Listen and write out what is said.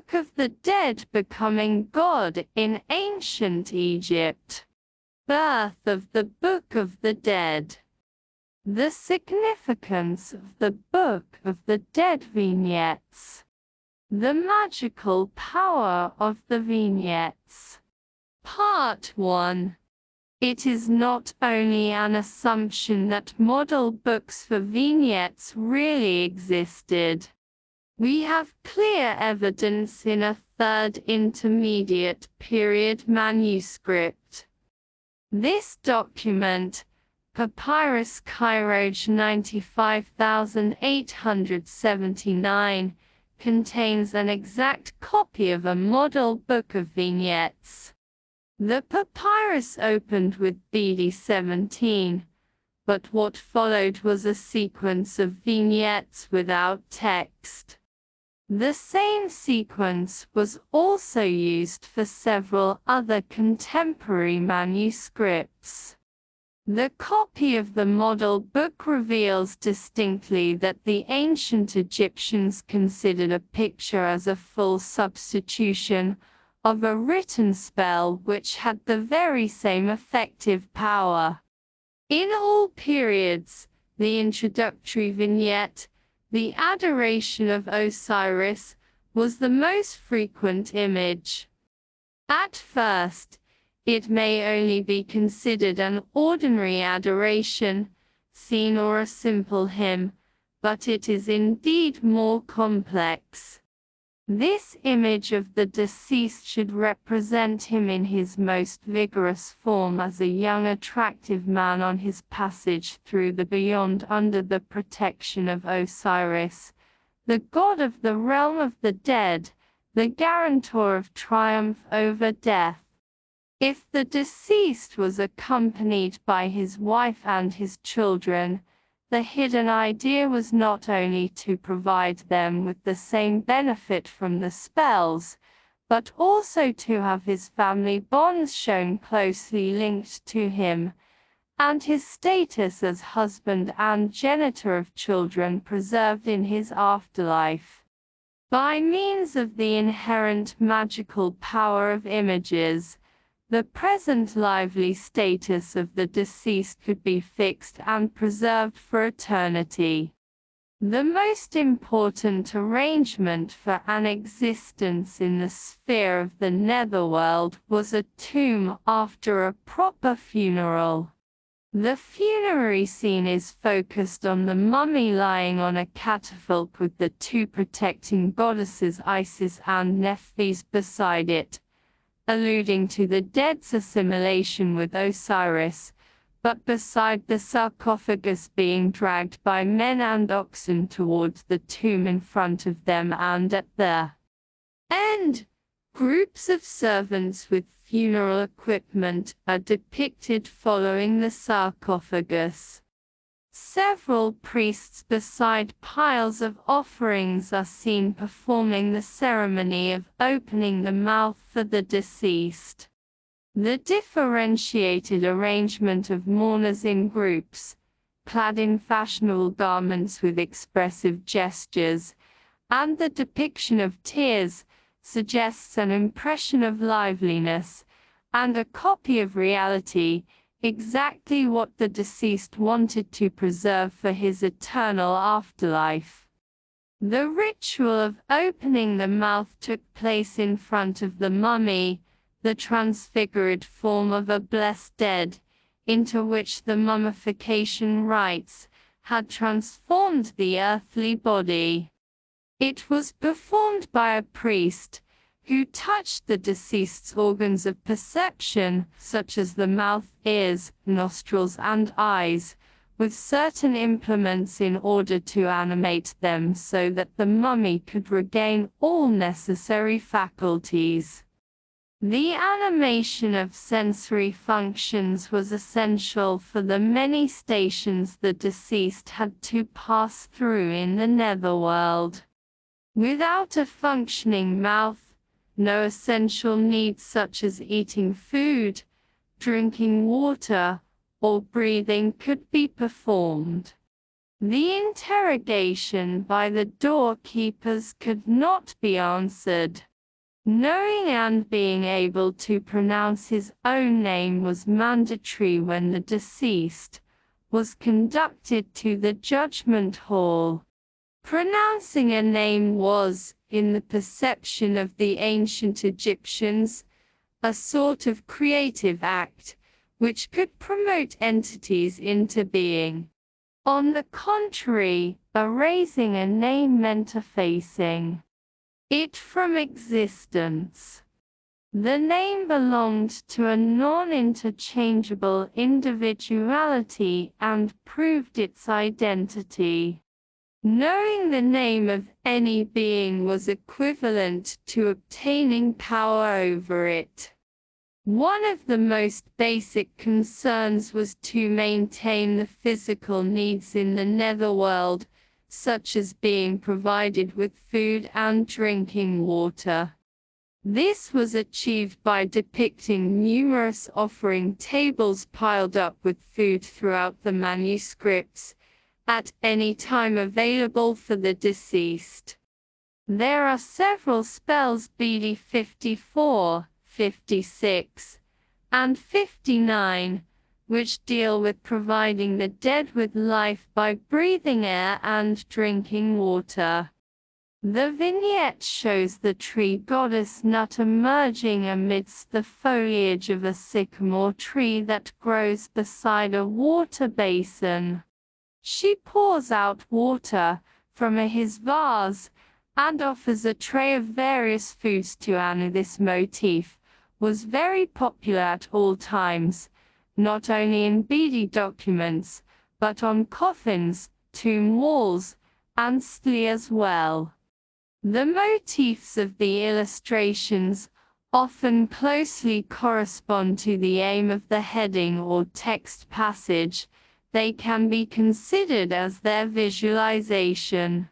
Book of the Dead becoming God in ancient Egypt. Birth of the Book of the Dead. The significance of the Book of the Dead vignettes. The magical power of the vignettes. Part 1. It is not only an assumption that model books for vignettes really existed. We have clear evidence in a third intermediate period manuscript. This document, Papyrus Kairoge 95879, contains an exact copy of a model book of vignettes. The papyrus opened with BD 17, but what followed was a sequence of vignettes without text. The same sequence was also used for several other contemporary manuscripts. The copy of the model book reveals distinctly that the ancient Egyptians considered a picture as a full substitution of a written spell which had the very same effective power. In all periods, the introductory vignette, the Adoration of Osiris, was the most frequent image. At first, it may only be considered an ordinary adoration, scene or a simple hymn, but it is indeed more complex. This image of the deceased should represent him in his most vigorous form as a young attractive man on his passage through the beyond under the protection of Osiris, the god of the realm of the dead, the guarantor of triumph over death. If the deceased was accompanied by his wife and his children, the hidden idea was not only to provide them with the same benefit from the spells, but also to have his family bonds shown closely linked to him, and his status as husband and genitor of children preserved in his afterlife. By means of the inherent magical power of images, the present lively status of the deceased could be fixed and preserved for eternity. The most important arrangement for an existence in the sphere of the netherworld was a tomb after a proper funeral. The funerary scene is focused on the mummy lying on a catafalque with the two protecting goddesses Isis and Nephthys beside it, alluding to the dead's assimilation with Osiris, but beside the sarcophagus being dragged by men and oxen towards the tomb in front of them, and at the end, groups of servants with funeral equipment are depicted following the sarcophagus. Several priests beside piles of offerings are seen performing the ceremony of opening the mouth for the deceased. The differentiated arrangement of mourners in groups, clad in fashionable garments with expressive gestures, and the depiction of tears, suggests an impression of liveliness, and a copy of reality, exactly what the deceased wanted to preserve for his eternal afterlife. The ritual of opening the mouth took place in front of the mummy, the transfigured form of a blessed dead, into which the mummification rites had transformed the earthly body. It was performed by a priest, who touched the deceased's organs of perception, such as the mouth, ears, nostrils and eyes, with certain implements in order to animate them so that the mummy could regain all necessary faculties. The animation of sensory functions was essential for the many stations the deceased had to pass through in the netherworld. Without a functioning mouth, no essential needs such as eating food, drinking water, or breathing could be performed. The interrogation by the doorkeepers could not be answered. Knowing and being able to pronounce his own name was mandatory when the deceased was conducted to the judgment hall. Pronouncing a name was, in the perception of the ancient Egyptians, a sort of creative act, which could promote entities into being. On the contrary, erasing a name meant effacing it from existence. The name belonged to a non-interchangeable individuality and proved its identity. Knowing the name of any being was equivalent to obtaining power over it. One of the most basic concerns was to maintain the physical needs in the netherworld, such as being provided with food and drinking water. This was achieved by depicting numerous offering tables piled up with food throughout the manuscripts, at any time available for the deceased. There are several spells BD 54, 56, and 59, which deal with providing the dead with life by breathing air and drinking water. The vignette shows the tree goddess Nut emerging amidst the foliage of a sycamore tree that grows beside a water basin. She pours out water from his vase and offers a tray of various foods to Anu. This motif was very popular at all times, not only in BD documents, but on coffins, tomb walls, and stelae as well. The motifs of the illustrations often closely correspond to the aim of the heading or text passage. They can be considered as their visualization.